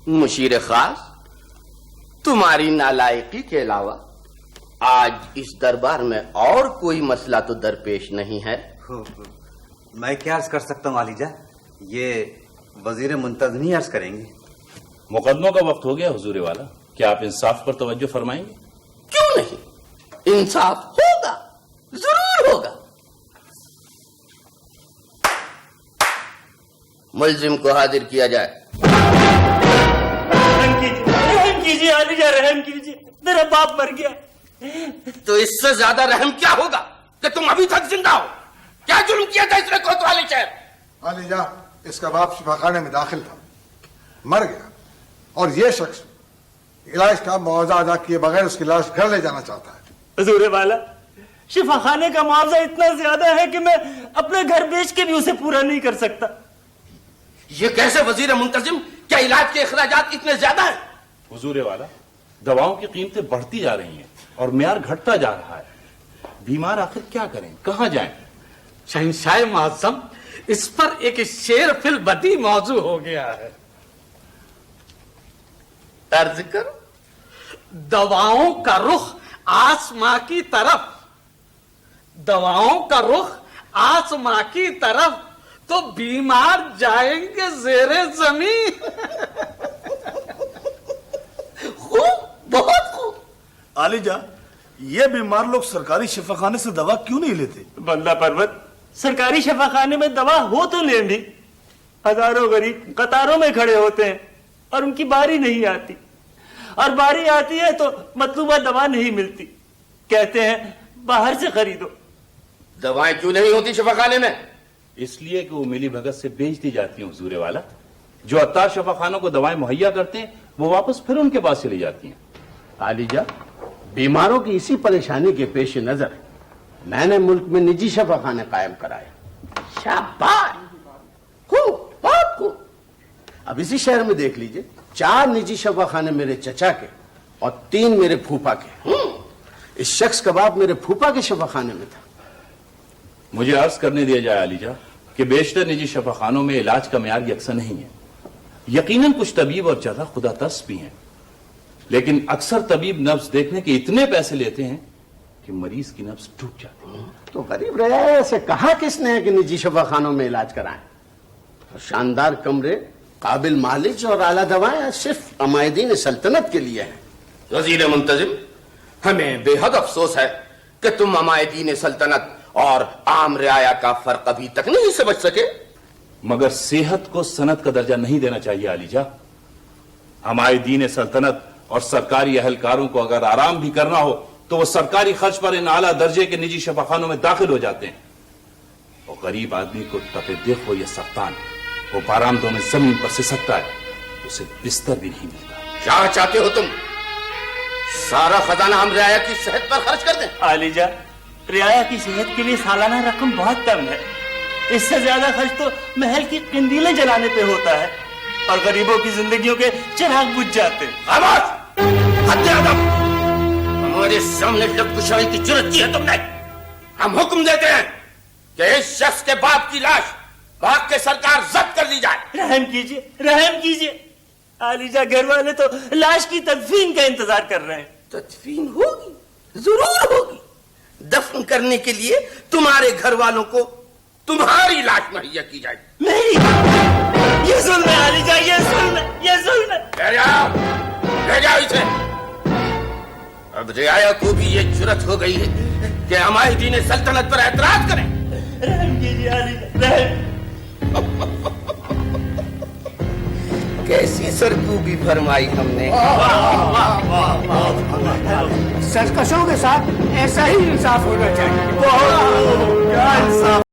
مشیر خاص، تمہاری نالائقی کے علاوہ آج اس دربار میں اور کوئی مسئلہ تو درپیش نہیں ہے؟ میں کیا عرض کر سکتا ہوں عالیجہ؟ یہ وزیر منتظمی عرض کریں گے۔ مقدموں کا وقت ہو گیا حضور والا، کیا آپ انصاف پر توجہ فرمائیں گے؟ کیوں نہیں، انصاف ہوگا، ضرور ہوگا۔ ملزم کو حاضر کیا جائے۔ رحم کیجیے عالیجہ، رحم کیجیے، میرا باپ مر گیا۔ تو اس سے زیادہ رحم کیا ہوگا کہ تم ابھی تک زندہ ہو؟ کیا جرم کیا تھا اس نے کوتوالی شہر؟ عالیجہ، اس کا باپ شفا خانے میں داخل تھا، مر گیا، اور یہ شخص علاج کا معاوضہ ادا کیے بغیر اس کی لاش گھر لے جانا چاہتا ہے۔ حضور والا، شفا خانے کا معاوضہ اتنا زیادہ ہے کہ میں اپنے گھر بیچ کے بھی اسے پورا نہیں کر سکتا۔ یہ کیسے وزیر منتظم؟ کیا علاج کے اخراجات اتنے زیادہ ہیں؟ حضور والا، دواؤں کی قیمتیں بڑھتی جا رہی ہیں اور معیار گھٹتا جا رہا ہے، بیمار آخر کیا کریں، کہاں جائیں؟ شہنشاہ معظم، اس پر ایک شعر فی البدیہہ موضوع ہو گیا ہے۔ عرض کرو۔ دواؤں کا رخ آسماں کی طرف، دواؤں کا رخ آسماں کی طرف، تو بیمار جائیں گے زیر زمین۔ خوب، بہت خوب۔ عالیجہ، یہ بیمار لوگ سرکاری شفا خانے سے دوا کیوں نہیں لیتے؟ بندہ پروت، سرکاری شفا خانے میں دوا ہو تو لیں بھی، ہزاروں غریب قطاروں میں کھڑے ہوتے ہیں اور ان کی باری نہیں آتی، اور باری آتی ہے تو مطلوبہ دوا نہیں ملتی، کہتے ہیں باہر سے خریدو۔ دوائیں کیوں نہیں ہوتی شفا خانے میں؟ اس لیے کہ وہ ملی بھگت سے بیچ دی جاتی ہیں حضور والا۔ جو عطار شفا خانوں کو دوائیں مہیا کرتے ہیں وہ واپس پھر ان کے پاس چلی جاتی ہیں۔ عالیجہ، بیماروں کی اسی پریشانی کے پیش نظر میں نے ملک میں نجی شفا خانے قائم کرائے۔ شاباش، خوب، بہت خوب۔ اب اسی شہر میں دیکھ لیجئے، 4 نجی شفا خانے میرے چچا کے اور 3 میرے پھوپھا کے۔ اس شخص کا باپ میرے پھوپھا کے شفا خانے میں تھا۔ مجھے عرض کرنے دیا جائے عالیجہ کہ بیشتر نجی شفا خانوں میں علاج کا معیار یکساں نہیں ہے۔ یقیناً کچھ طبیب اور جراح خدا ترس بھی ہیں، لیکن اکثر طبیب نبض دیکھنے کے اتنے پیسے لیتے ہیں کہ مریض کی نبض ٹوٹ جاتی ہے۔ تو غریب رعایا سے کہا کس نے کہ نجی شفا خانوں میں علاج کرائیں؟ اور شاندار کمرے، قابل معالج اور اعلیٰ دوائیں صرف عمائدین سلطنت کے لیے ہیں۔ وزیر منتظم، ہمیں بے حد افسوس ہے کہ تم عمائدین سلطنت اور عام رعایا کا فرق ابھی تک نہیں سمجھ سکے۔ مگر صحت کو صنعت کا درجہ نہیں دینا چاہیے عالیجہ۔ عمائدین سلطنت اور سرکاری اہلکاروں کو اگر آرام بھی کرنا ہو تو وہ سرکاری خرچ پر ان اعلیٰ درجے کے نجی شفا خانوں میں داخل ہو جاتے ہیں، اور غریب آدمی کو تپے دق ہو یا سختان، وہ بارآمدوں میں زمین پر سے سکتا ہے، اسے بستر بھی نہیں ملتا۔ کیا چاہتے ہو تم؟ سارا خزانہ ہم رعایا کی صحت پر خرچ کر دیں؟ عالیجہ، رعایا کی صحت کے لیے سالانہ رقم بہت کم ہے، اس سے زیادہ خرچ تو محل کی قندیلیں جلانے پہ ہوتا ہے، اور غریبوں کی زندگیوں کے چراغ بجھ جاتے ہیں۔ خاموش! حد ادب! ہمارے سامنے لب کشائی کی جرات کی ہے تم نے؟ ہم حکم دیتے ہیں کہ اس شخص کے باپ کی لاش بھاگ کے سرکار ضبط کر لی جائے۔ رحم کیجیے، رحم کیجیے۔ عالیجہ، گھر والے تو لاش کی تدفین کا انتظار کر رہے ہیں۔ تدفین ہوگی، ضرور ہوگی۔ دفن کرنے کے لیے تمہارے گھر والوں کو تمہاری لاش مہیا کی جائے گی۔ نہیں، یہ ظلم ہے عالیجہ، یہ ظلم ہے، یہ ظلم ہے۔ لے جاؤ اسے۔ اب رعایا کو بھی یہ جرات ہو گئی ہے کہ عمائدین سلطنت پر اعتراض کریں۔ رحم کیجیے عالیجہ، رحم۔ کیسی سرکوبی فرمائی ہم نے۔ سرکشوں کے ساتھ ایسا ہی انصاف ہونا چاہیے۔ کیا انصاف!